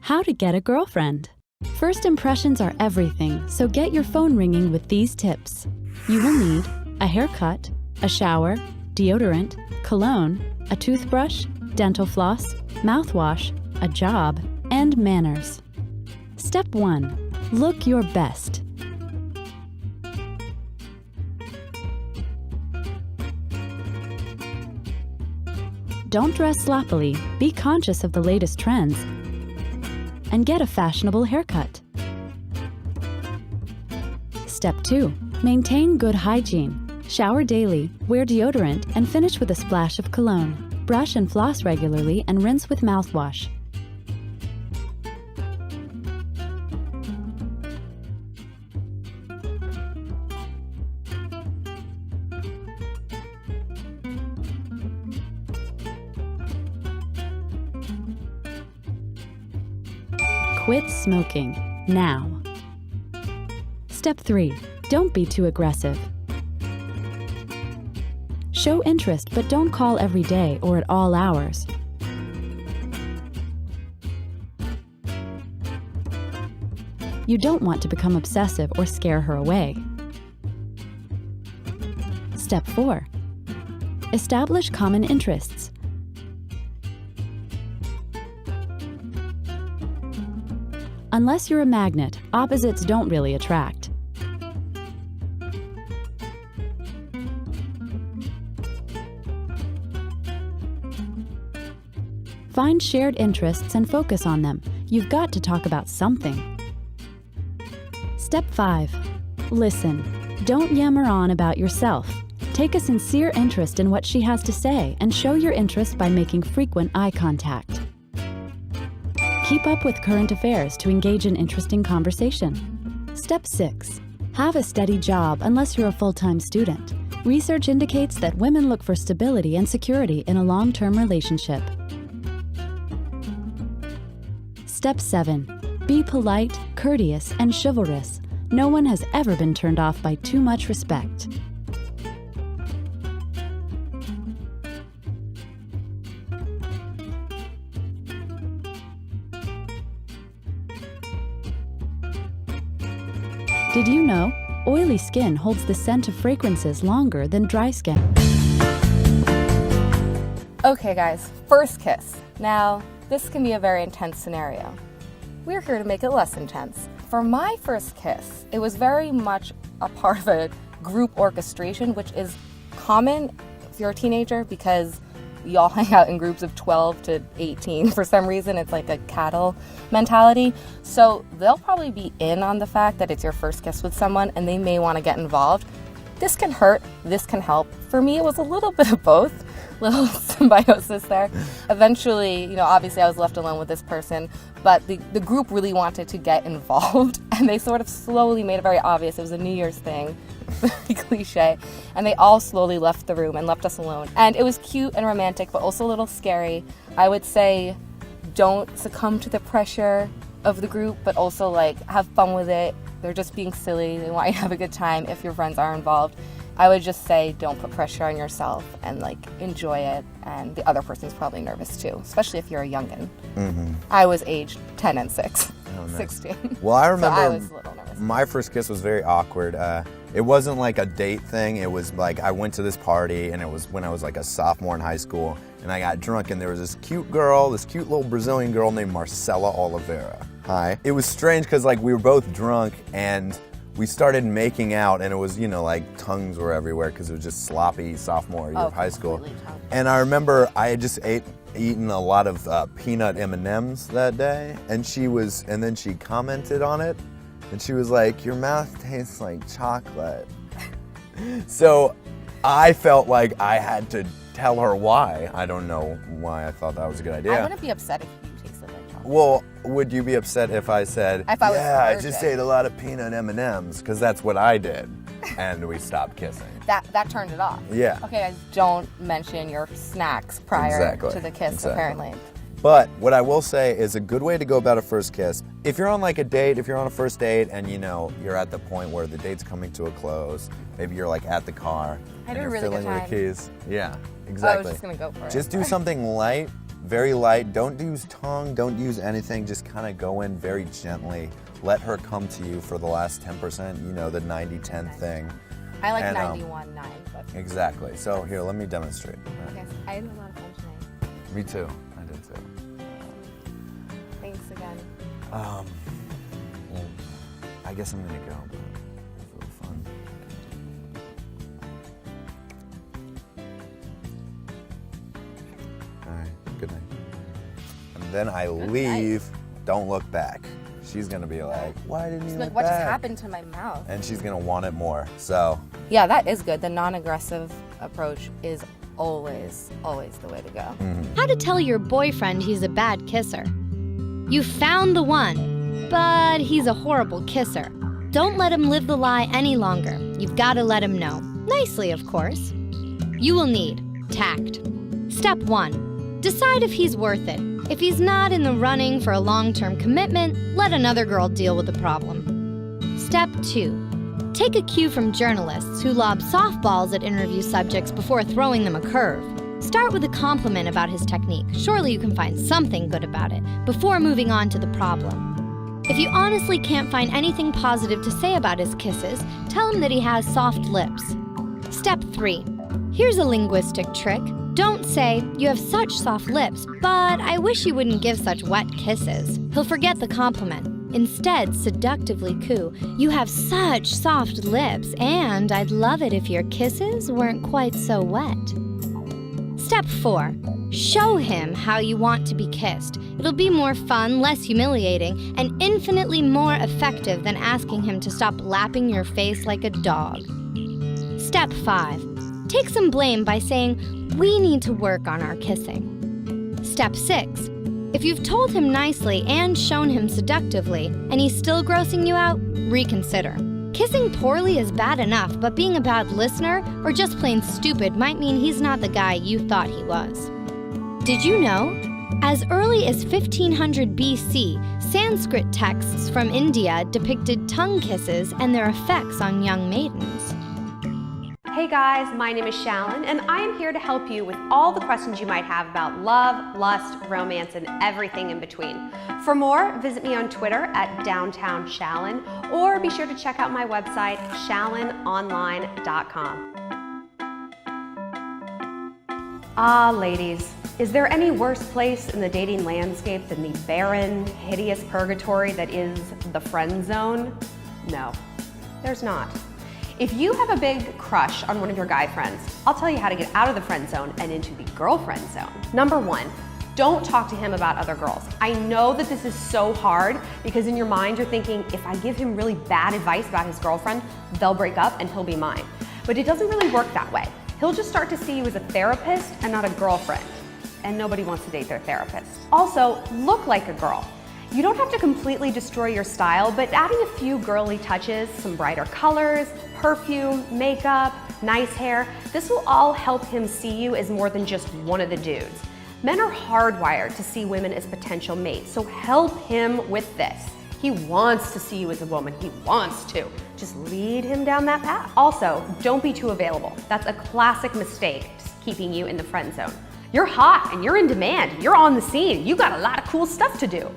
How to get a girlfriend. First impressions are everything, so get your phone ringing with these tips. You will need a haircut, a shower, deodorant, cologne, a toothbrush, dental floss, mouthwash, a job, and manners. Step 1. Look your best. Don't dress sloppily, be conscious of the latest trends, and get a fashionable haircut. Step 2. Maintain good hygiene. Shower daily, wear deodorant, and finish with a splash of cologne. Brush and floss regularly and rinse with mouthwash. Quit smoking, now. Step 3. Don't be too aggressive. Show interest, but don't call every day or at all hours. You don't want to become obsessive or scare her away. Step 4. Establish common interests. Unless you're a magnet, opposites don't really attract. Find shared interests and focus on them. You've got to talk about something. Step 5. Listen. Don't yammer on about yourself. Take a sincere interest in what she has to say and show your interest by making frequent eye contact. Keep up with current affairs to engage in interesting conversation. Step 6. Have a steady job unless you're a full-time student. Research indicates that women look for stability and security in a long-term relationship. Step 7. Be polite, courteous, and chivalrous. No one has ever been turned off by too much respect. Did you know? Oily skin holds the scent of fragrances longer than dry skin. Okay guys, first kiss. Now, this can be a very intense scenario. We're here to make it less intense. For my first kiss, it was very much a part of a group orchestration, which is common if you're a teenager because we all hang out in groups of 12 to 18. For some reason, it's like a cuddle mentality. So they'll probably be in on the fact that it's your first kiss with someone and they may want to get involved. This can hurt, this can help. For me, it was a little bit of both, little symbiosis there. Eventually, obviously I was left alone with this person, but the group really wanted to get involved and they sort of slowly made it very obvious. It was a New Year's thing, very cliche, and they all slowly left the room and left us alone. And it was cute and romantic, but also a little scary. I would say don't succumb to the pressure of the group, but also have fun with it. They're just being silly. They want you to have a good time if your friends are involved. I would just say don't put pressure on yourself and enjoy it. And the other person's probably nervous too, especially if you're a youngin'. Mm-hmm. I was aged 10 and 6, oh, nice. 16. Well, I remember so I was a little nervous. My first kiss was very awkward. It wasn't like a date thing. It was I went to this party and it was when I was a sophomore in high school and I got drunk and there was this cute little Brazilian girl named Marcela Oliveira. Hi. It was strange because we were both drunk and we started making out and it was, tongues were everywhere because it was just sloppy sophomore year of high school. And I remember I had just eaten a lot of peanut M&Ms that day and then she commented on it and she was like, your mouth tastes like chocolate. So I felt like I had to tell her why. I don't know why I thought that was a good idea. I wouldn't be upset if you tasted like chocolate. Well, would you be upset if I said, I just ate a lot of peanut M&Ms, because that's what I did, and we stopped kissing. That turned it off. Yeah. Okay, guys, don't mention your snacks prior to the kiss, apparently. But what I will say is a good way to go about a first kiss, if you're on a date, if you're on a first date and you're at the point where the date's coming to a close, maybe you're at the car and you're filling your keys. Yeah, exactly. I was just going to go for it. Just do something light very light. Don't use tongue, don't use anything. Just kind of go in very gently. Let her come to you for the last 10%, you know, the 90-10 thing. I like And, 91-9. Exactly. So here, let me demonstrate. Okay, I had a lot of fun tonight. Me too. I did too. Thanks again. Well, I guess I'm gonna go, but it was a little fun. All right, good night. And then I leave, don't look back. She's gonna be like, why didn't you She's look like, what just back? happened to my mouth? And she's gonna want it more, so. Yeah, that is good. The non-aggressive approach is always the way to go. How to tell your boyfriend he's a bad kisser. You found the one, but he's a horrible kisser. Don't let him live the lie any longer. You've got to let him know. Nicely, of course. You will need tact. Step 1. Decide if he's worth it. If he's not in the running for a long-term commitment, let another girl deal with the problem. Step 2. Take a cue from journalists who lob softballs at interview subjects before throwing them a curve. Start with a compliment about his technique. Surely you can find something good about it before moving on to the problem. If you honestly can't find anything positive to say about his kisses, tell him that he has soft lips. Step 3. Here's a linguistic trick. Don't say, you have such soft lips, but I wish you wouldn't give such wet kisses. He'll forget the compliment. Instead, seductively coo, you have such soft lips, and I'd love it if your kisses weren't quite so wet. Step 4. Show him how you want to be kissed. It'll be more fun, less humiliating, and infinitely more effective than asking him to stop lapping your face like a dog. Step 5. Take some blame by saying, we need to work on our kissing. Step 6. If you've told him nicely and shown him seductively, and he's still grossing you out, reconsider. Kissing poorly is bad enough, but being a bad listener or just plain stupid might mean he's not the guy you thought he was. Did you know? As early as 1500 BC, Sanskrit texts from India depicted tongue kisses and their effects on young maidens. Hey guys, my name is Shallon, and I am here to help you with all the questions you might have about love, lust, romance, and everything in between. For more, visit me on Twitter at Downtown Shallon, or be sure to check out my website, shallononline.com. Ah, ladies, is there any worse place in the dating landscape than the barren, hideous purgatory that is the friend zone? No, there's not. If you have a big crush on one of your guy friends, I'll tell you how to get out of the friend zone and into the girlfriend zone. Number 1, don't talk to him about other girls. I know that this is so hard because in your mind you're thinking, if I give him really bad advice about his girlfriend, they'll break up and he'll be mine. But it doesn't really work that way. He'll just start to see you as a therapist and not a girlfriend. And nobody wants to date their therapist. Also, look like a girl. You don't have to completely destroy your style, but adding a few girly touches, some brighter colors, perfume, makeup, nice hair, this will all help him see you as more than just one of the dudes. Men are hardwired to see women as potential mates, so help him with this. He wants to see you as a woman, he wants to. Just lead him down that path. Also, don't be too available. That's a classic mistake, keeping you in the friend zone. You're hot and you're in demand, you're on the scene, you got a lot of cool stuff to do.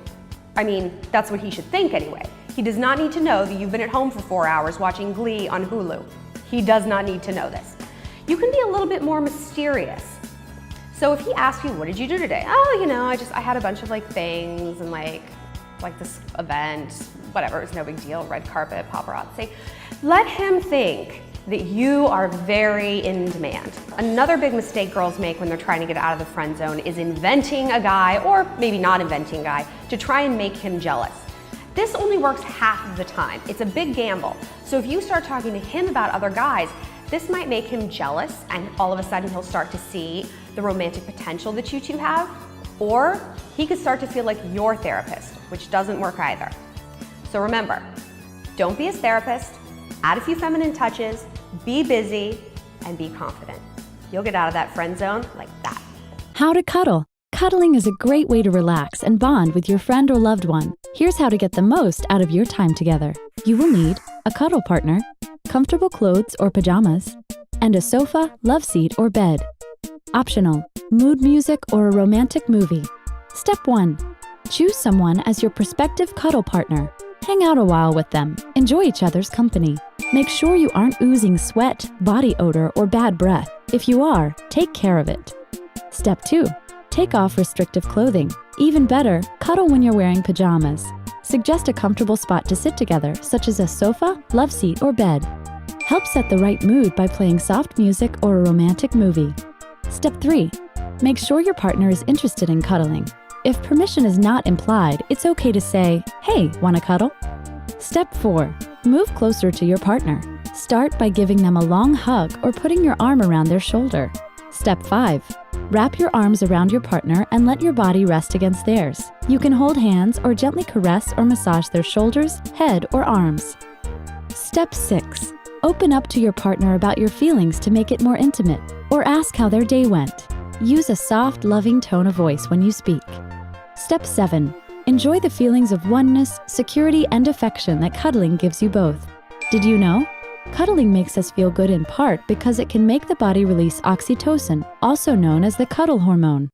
I mean, that's what he should think anyway. He does not need to know that you've been at home for 4 hours watching Glee on Hulu. He does not need to know this. You can be a little bit more mysterious. So if he asks you, what did you do today? Oh, you know, I had a bunch of things and like this event, whatever, it was no big deal, red carpet, paparazzi. Let him think that you are very in demand. Another big mistake girls make when they're trying to get out of the friend zone is inventing a guy, or maybe not inventing a guy, to try and make him jealous. This only works half of the time. It's a big gamble. So if you start talking to him about other guys, this might make him jealous and all of a sudden he'll start to see the romantic potential that you two have, or he could start to feel like your therapist, which doesn't work either. So remember, don't be his therapist, add a few feminine touches, be busy, and be confident. You'll get out of that friend zone like that. How to cuddle. Cuddling is a great way to relax and bond with your friend or loved one. Here's how to get the most out of your time together. You will need a cuddle partner, comfortable clothes or pajamas, and a sofa, love seat, or bed. Optional: mood music or a romantic movie. Step 1. Choose someone as your prospective cuddle partner. Hang out a while with them. Enjoy each other's company. Make sure you aren't oozing sweat, body odor, or bad breath. If you are, take care of it. Step 2. Take off restrictive clothing. Even better, cuddle when you're wearing pajamas. Suggest a comfortable spot to sit together, such as a sofa, love seat, or bed. Help set the right mood by playing soft music or a romantic movie. Step 3. Make sure your partner is interested in cuddling. If permission is not implied, it's okay to say, "Hey, wanna cuddle?" Step 4. Move closer to your partner. Start by giving them a long hug or putting your arm around their shoulder. Step 5. Wrap your arms around your partner and let your body rest against theirs. You can hold hands or gently caress or massage their shoulders, head, or arms. Step 6. Open up to your partner about your feelings to make it more intimate, or ask how their day went. Use a soft, loving tone of voice when you speak. Step 7. Enjoy the feelings of oneness, security, and affection that cuddling gives you both. Did you know? Cuddling makes us feel good in part because it can make the body release oxytocin, also known as the cuddle hormone.